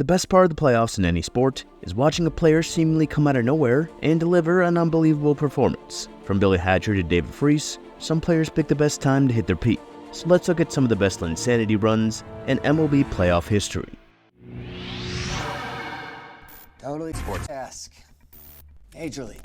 The best part of the playoffs in any sport is watching a player seemingly come out of nowhere and deliver an unbelievable performance. From Billy Hatcher to David Freese, some players pick the best time to hit their peak. So let's look at some of the best Linsanity runs in MLB playoff history. Totally sports-esque. Majorly.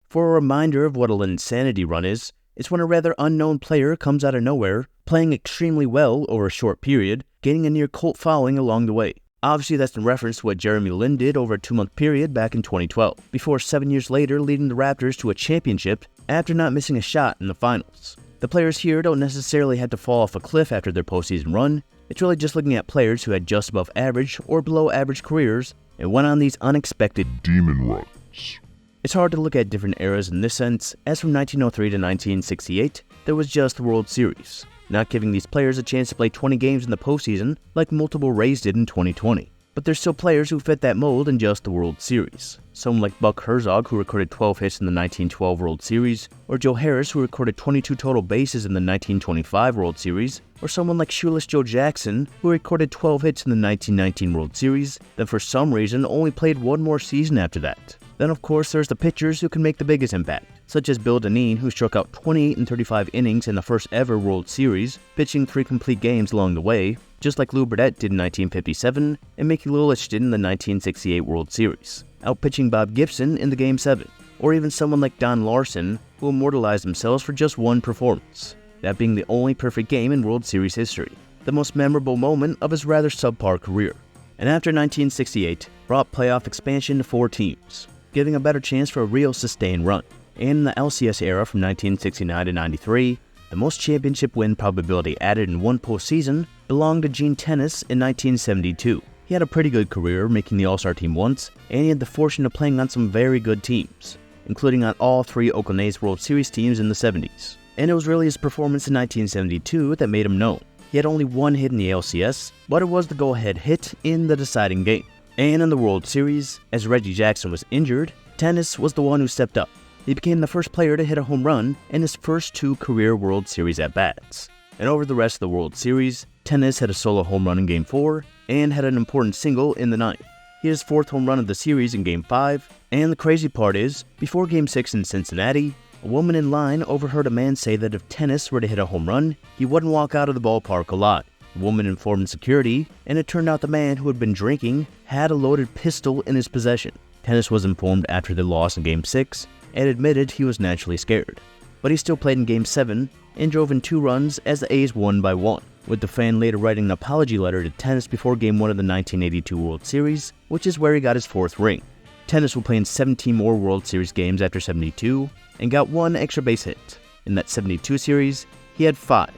For a reminder of what a Linsanity run is, it's when a rather unknown player comes out of nowhere, playing extremely well over a short period, gaining a near cult following along the way. Obviously, that's in reference to what Jeremy Lin did over a 2-month period back in 2012, before 7 years later leading the Raptors to a championship after not missing a shot in the finals. The players here don't necessarily have to fall off a cliff after their postseason run. It's really just looking at players who had just above average or below average careers and went on these unexpected demon runs. It's hard to look at different eras in this sense, as from 1903 to 1968, there was just the World Series, not giving these players a chance to play 20 games in the postseason like multiple Rays did in 2020. But there's still players who fit that mold in just the World Series. Someone like Buck Herzog, who recorded 12 hits in the 1912 World Series, or Joe Harris, who recorded 22 total bases in the 1925 World Series, or someone like Shoeless Joe Jackson, who recorded 12 hits in the 1919 World Series, that for some reason only played one more season after that. Then of course there's the pitchers who can make the biggest impact, such as Bill Dineen, who struck out 28 and 35 innings in the first ever World Series, pitching 3 complete games along the way, just like Lou Burdett did in 1957 and Mickey Lolich did in the 1968 World Series, outpitching Bob Gibson in the Game 7, or even someone like Don Larson, who immortalized themselves for just one performance, that being the only perfect game in World Series history, the most memorable moment of his rather subpar career. And after 1968, brought playoff expansion to 4 teams, giving a better chance for a real sustained run. And in the LCS era from 1969 to 93, the most championship win probability added in one postseason belonged to Gene Tenace in 1972. He had a pretty good career, making the All-Star team once, and he had the fortune of playing on some very good teams, including on all 3 Oakland A's World Series teams in the 70s. And it was really his performance in 1972 that made him known. He had only 1 hit in the LCS, but it was the go-ahead hit in the deciding game. And in the World Series, as Reggie Jackson was injured, Tenace was the one who stepped up. He became the first player to hit a home run in his first 2 career World Series at-bats. And over the rest of the World Series, Tenace had a solo home run in Game 4 and had an important single in the 9th. He had his 4th home run of the series in Game 5, and the crazy part is, before Game 6 in Cincinnati, a woman in line overheard a man say that if Tenace were to hit a home run, he wouldn't walk out of the ballpark alive. The woman informed security, and it turned out the man who had been drinking had a loaded pistol in his possession. Tenace was informed after the loss in Game 6 and admitted he was naturally scared. But he still played in Game 7 and drove in 2 runs as the A's won by 1, with the fan later writing an apology letter to Tenace before Game 1 of the 1982 World Series, which is where he got his 4th ring. Tenace will play in 17 more World Series games after 72 and got 1 extra base hit. In that 72 series, he had 5,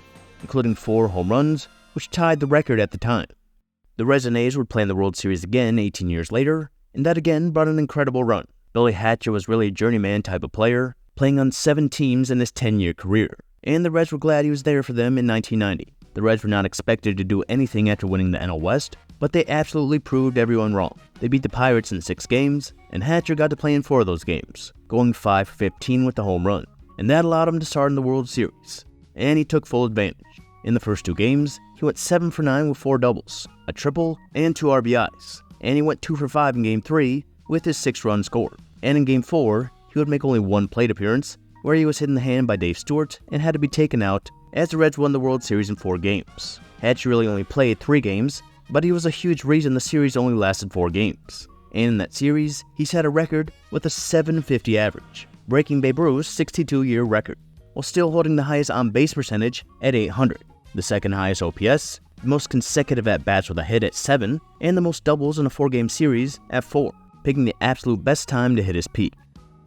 including 4 home runs, which tied the record at the time. The Reds and A's would play in the World Series again 18 years later, and that again brought an incredible run. Billy Hatcher was really a journeyman type of player, playing on 7 teams in his 10-year career, and the Reds were glad he was there for them in 1990. The Reds were not expected to do anything after winning the NL West, but they absolutely proved everyone wrong. They beat the Pirates in 6 games, and Hatcher got to play in 4 of those games, going 5 for 15 with the home run, and that allowed him to start in the World Series, and he took full advantage. In the first 2 games, he went 7 for 9 with 4 doubles, a triple, and 2 RBIs, and he went 2 for 5 in Game 3 with his 6-run score. And in Game 4, he would make only 1 plate appearance, where he was hit in the hand by Dave Stewart and had to be taken out as the Reds won the World Series in 4 games. Hatcher really only played 3 games, but he was a huge reason the series only lasted 4 games. And in that series, he set a record with a .750 average, breaking Babe Ruth's 62-year record, while still holding the highest on-base percentage at .800, the second highest OPS, the most consecutive at-bats with a hit at 7, and the most doubles in a 4-game series at 4, picking the absolute best time to hit his peak.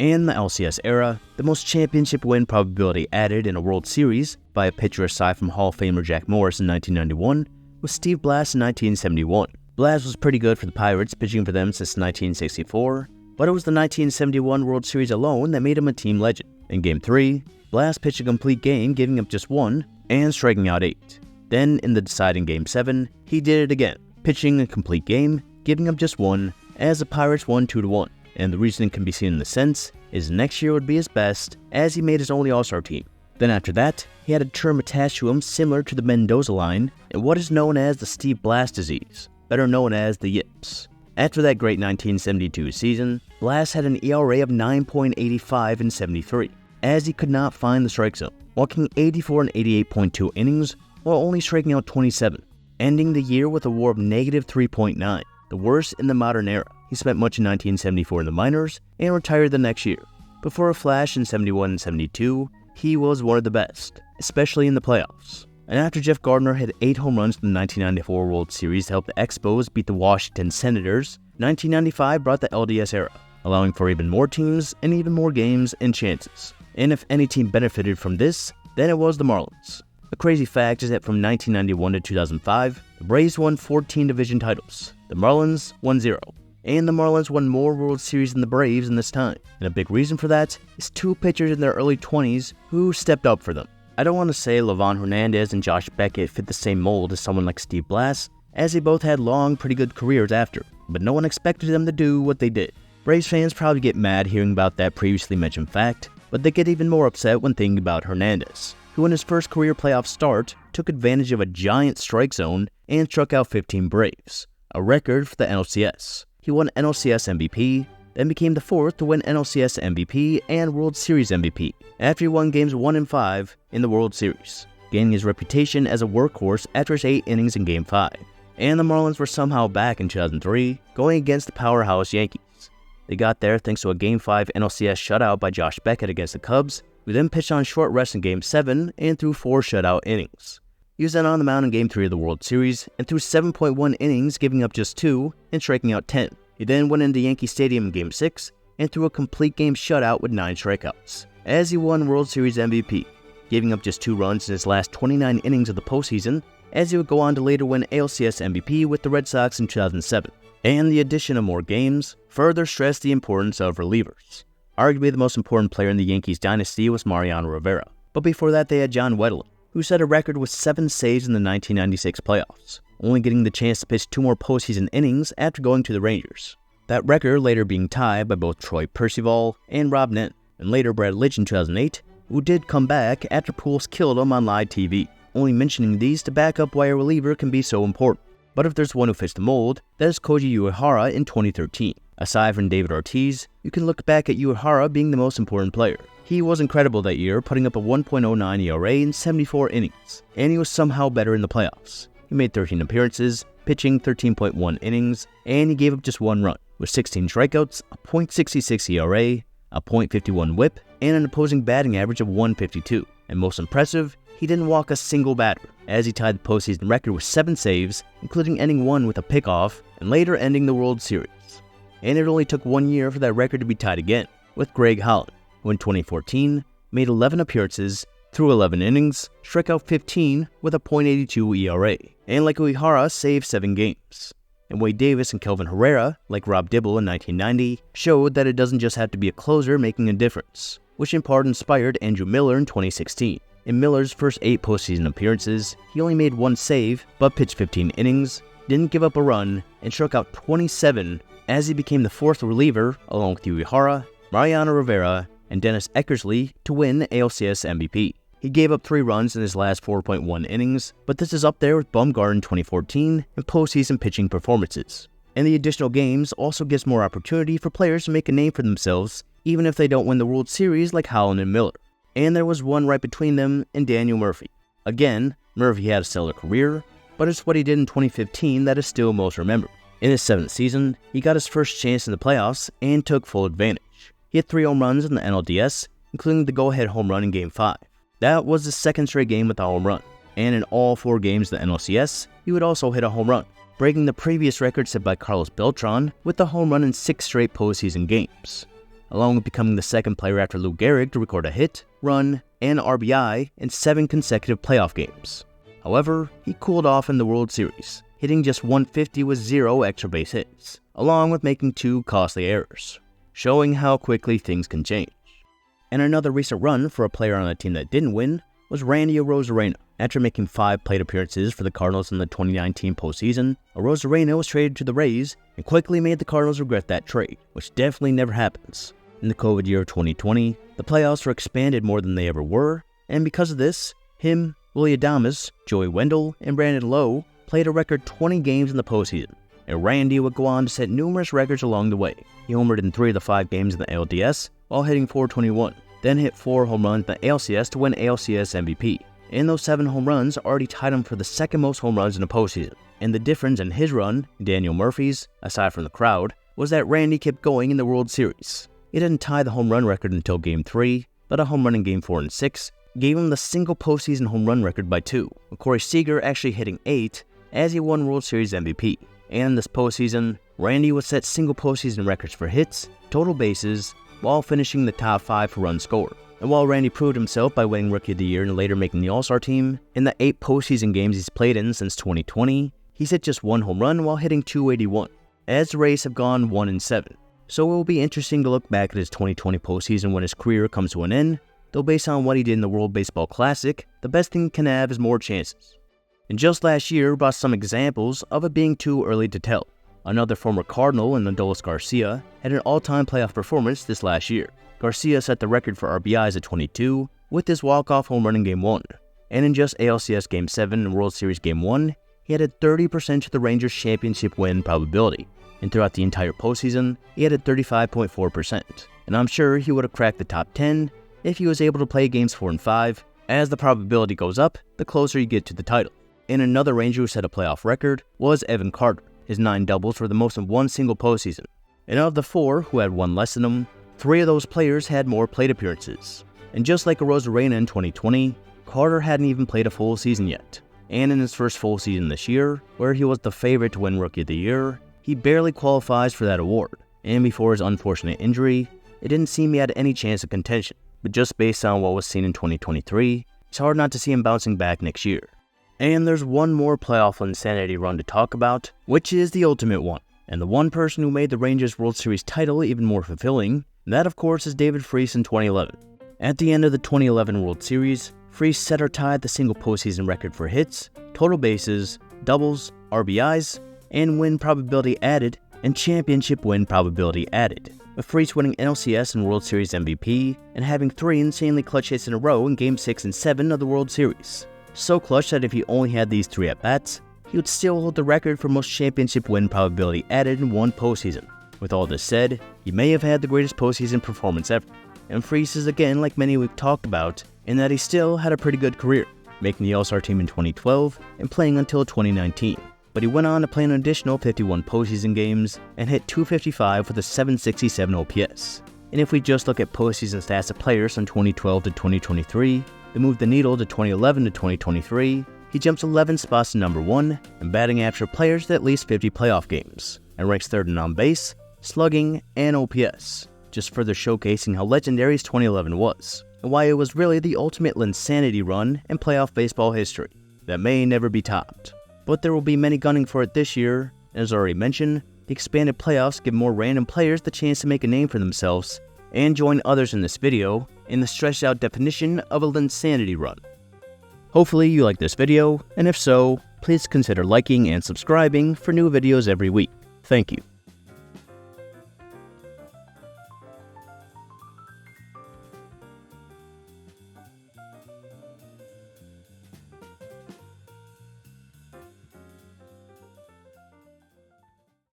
In the LCS era, the most championship win probability added in a World Series by a pitcher aside from Hall of Famer Jack Morris in 1991 was Steve Blass in 1971. Blass was pretty good for the Pirates, pitching for them since 1964, but it was the 1971 World Series alone that made him a team legend. In Game 3, Blass pitched a complete game, giving up just 1 and striking out 8. Then, in the deciding Game 7, he did it again, pitching a complete game, giving up just 1, as the Pirates won 2-1. And the reason can be seen in the sense is next year would be his best, as he made his only All-Star team. Then after that, he had a term attached to him similar to the Mendoza line and what is known as the Steve Blass disease. better known as the Yips. After that great 1972 season, Blas had an ERA of 9.85 in 73, as he could not find the strike zone, walking 84 and 88.2 innings while only striking out 27, ending the year with a WAR of negative 3.9, the worst in the modern era. He spent much in 1974 in the minors and retired the next year. Before a flash in 71 and 72, he was one of the best, especially in the playoffs. And after Jeff Gardner hit 8 home runs in the 1994 World Series to help the Expos beat the Washington Senators, 1995 brought the LDS era, allowing for even more teams and even more games and chances. And if any team benefited from this, then it was the Marlins. A crazy fact is that from 1991 to 2005, the Braves won 14 division titles, the Marlins won 0. And the Marlins won more World Series than the Braves in this time. And a big reason for that is 2 pitchers in their early 20s who stepped up for them. I don't want to say Livan Hernandez and Josh Beckett fit the same mold as someone like Steve Blas, as they both had long, pretty good careers after, but no one expected them to do what they did. Braves fans probably get mad hearing about that previously mentioned fact, but they get even more upset when thinking about Hernandez, who in his first career playoff start took advantage of a giant strike zone and struck out 15 Braves, a record for the NLCS. He won NLCS MVP, then became the 4th to win NLCS MVP and World Series MVP, after he won games 1 and 5 in the World Series, gaining his reputation as a workhorse after his 8 innings in Game 5. And the Marlins were somehow back in 2003, going against the powerhouse Yankees. They got there thanks to a Game 5 NLCS shutout by Josh Beckett against the Cubs, who then pitched on short rest in Game 7 and threw 4 shutout innings. He was then on the mound in Game 3 of the World Series and threw 7.1 innings, giving up just 2 and striking out 10. He then went into Yankee Stadium in Game 6 and threw a complete game shutout with 9 strikeouts, as he won World Series MVP, giving up just 2 runs in his last 29 innings of the postseason, as he would go on to later win ALCS MVP with the Red Sox in 2007. And the addition of more games further stressed the importance of relievers. Arguably the most important player in the Yankees dynasty was Mariano Rivera, but before that they had John Wetteland, who set a record with 7 saves in the 1996 playoffs, only getting the chance to pitch 2 more postseason innings after going to the Rangers. That record later being tied by both Troy Percival and Rob Nen, and later Brad Lidge in 2008, who did come back after Pujols killed him on live TV, only mentioning these to back up why a reliever can be so important. But if there's one who fits the mold, that is Koji Uehara in 2013. Aside from David Ortiz, you can look back at Uehara being the most important player. He was incredible that year, putting up a 1.09 ERA in 74 innings, and he was somehow better in the playoffs. He made 13 appearances, pitching 13.1 innings, and he gave up just 1 run, with 16 strikeouts, a .66 ERA, a .51 WHIP, and an opposing batting average of .152. And most impressive, he didn't walk a single batter, as he tied the postseason record with 7 saves, including ending 1 with a pickoff, and later ending the World Series. And it only took 1 year for that record to be tied again, with Greg Holland, who in 2014 made 11 appearances, threw 11 innings, struck out 15 with a .82 ERA, and like Uehara, saved 7 games. And Wade Davis and Kelvin Herrera, like Rob Dibble in 1990, showed that it doesn't just have to be a closer making a difference, which in part inspired Andrew Miller in 2016. In Miller's first 8 postseason appearances, he only made 1 save, but pitched 15 innings, didn't give up a run, and struck out 27 as he became the 4th reliever, along with Uehara, Mariano Rivera, and Dennis Eckersley, to win ALCS MVP. He gave up 3 runs in his last 4.1 innings, but this is up there with Bumgarner in 2014 and postseason pitching performances. And the additional games also gives more opportunity for players to make a name for themselves, even if they don't win the World Series like Holland and Miller. And there was one right between them in Daniel Murphy. Again, Murphy had a stellar career, but it's what he did in 2015 that is still most remembered. In his 7th season, he got his first chance in the playoffs and took full advantage. He hit 3 home runs in the NLDS, including the go-ahead home run in Game 5. That was his 2nd straight game with a home run, and in all 4 games of the NLCS, he would also hit a home run, breaking the previous record set by Carlos Beltran with a home run in 6 straight postseason games, along with becoming the 2nd player after Lou Gehrig to record a hit, run, and RBI in 7 consecutive playoff games. However, he cooled off in the World Series, hitting just 150 with 0 extra base hits, along with making 2 costly errors, showing how quickly things can change. And another recent run for a player on a team that didn't win was Randy Aronzarena. After making 5 plate appearances for the Cardinals in the 2019 postseason, Aronzarena was traded to the Rays and quickly made the Cardinals regret that trade, which definitely never happens. In the COVID year of 2020, the playoffs were expanded more than they ever were, and because of this, him, Willy Adames, Joey Wendell, and Brandon Lowe played a record 20 games in the postseason, and Randy would go on to set numerous records along the way. He homered in 3 of the 5 games in the LDS while hitting .421, then hit 4 home runs in the ALCS to win ALCS MVP. And those 7 home runs already tied him for the second most home runs in the postseason. And the difference in his run, Daniel Murphy's, aside from the crowd, was that Randy kept going in the World Series. He didn't tie the home run record until Game 3, but a home run in Game 4 and 6 gave him the single postseason home run record by 2, with Corey Seager actually hitting 8 as he won World Series MVP. And this postseason, Randy would set single postseason records for hits, total bases, while finishing the top 5 for runs scored. And while Randy proved himself by winning Rookie of the Year and later making the All-Star team, in the 8 postseason games he's played in since 2020, he's hit just 1 home run while hitting .281, as the Rays have gone 1-7. So it will be interesting to look back at his 2020 postseason when his career comes to an end, though based on what he did in the World Baseball Classic, the best thing he can have is more chances. And just last year brought some examples of it being too early to tell. Another former Cardinal in Adolis Garcia had an all-time playoff performance this last year. Garcia set the record for RBIs at 22 with his walk-off home run in Game 1. And in just ALCS Game 7 and World Series Game 1, he added 30% to the Rangers' championship win probability. And throughout the entire postseason, he added 35.4%. And I'm sure he would have cracked the top 10 if he was able to play Games 4 and 5. As the probability goes up, the closer you get to the title. And another Ranger who set a playoff record was Evan Carter. His 9 doubles were the most in one single postseason. And of the 4 who had 1 less than him, 3 of those players had more plate appearances. And just like Aronzarena in 2020, Carter hadn't even played a full season yet. And in his first full season this year, where he was the favorite to win Rookie of the Year, he barely qualifies for that award. And before his unfortunate injury, it didn't seem he had any chance of contention. But just based on what was seen in 2023, it's hard not to see him bouncing back next year. And there's one more playoff Linsanity run to talk about, which is the ultimate one. And the one person who made the Rangers World Series title even more fulfilling, that of course is David Freese in 2011. At the end of the 2011 World Series, Freese set or tied the single postseason record for hits, total bases, doubles, RBIs, and win probability added, and championship win probability added, with Freese winning NLCS and World Series MVP, and having 3 insanely clutch hits in a row in Game 6 and 7 of the World Series. So clutch that if he only had these 3 at-bats, he would still hold the record for most championship win probability added in one postseason. With all this said, he may have had the greatest postseason performance ever. And Freese is again like many we've talked about, in that he still had a pretty good career, making the All-Star team in 2012 and playing until 2019. But he went on to play an additional 51 postseason games and hit .255 with a .767 OPS. And if we just look at postseason stats of players from 2012 to 2023, they moved the needle to 2011 to 2023, he jumps 11 spots to number 1 in batting average for players to at least 50 playoff games, and ranks 3rd in on-base, slugging, and OPS, just further showcasing how legendary his 2011 was, and why it was really the ultimate Linsanity run in playoff baseball history that may never be topped. But there will be many gunning for it this year, and as already mentioned, the expanded playoffs give more random players the chance to make a name for themselves and join others in this video in the stretched out definition of a Linsanity run. Hopefully you liked this video, and if so, please consider liking and subscribing for new videos every week. Thank you.